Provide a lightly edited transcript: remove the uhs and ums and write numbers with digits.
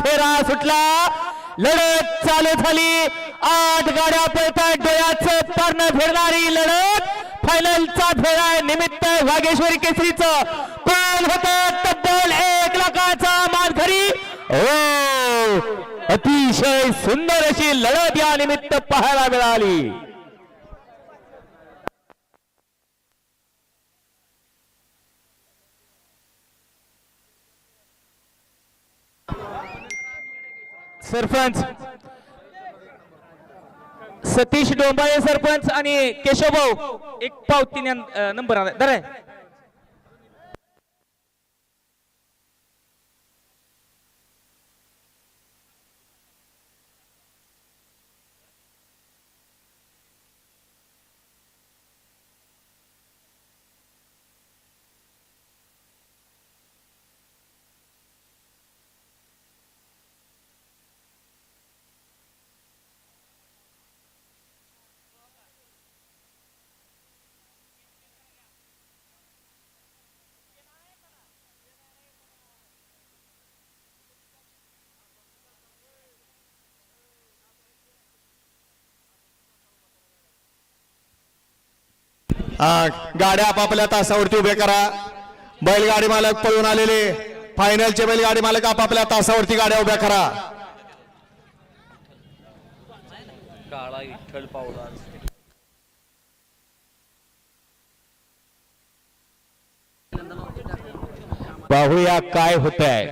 फेरा सुटला लढत चालू झाली 8 गाड्या पळतात डोळ्याचं पारणं फिरणारी लढत फायनलचा फेरा निमित्त वागेश्वरी केसरीचं कोण होतं तब्बल 1 लाखाचा मानकरी हो अतिशय सुंदर अशी लढत या निमित्त पाहायला मिळाली सरपंच सतीश डोंबाळे सरपंच आणि केशवभाऊ एक पाव 3 नंबर आला दर गाड्या आपापल्या तासावरती उभे करा बैलगाडी मालक पळून आलेले फायनलचे बैलगाडी मालक आपापल्या तासावरती गाड्या उभ्या करा काळा विठ्ठल पावला पाहूया काय होतंय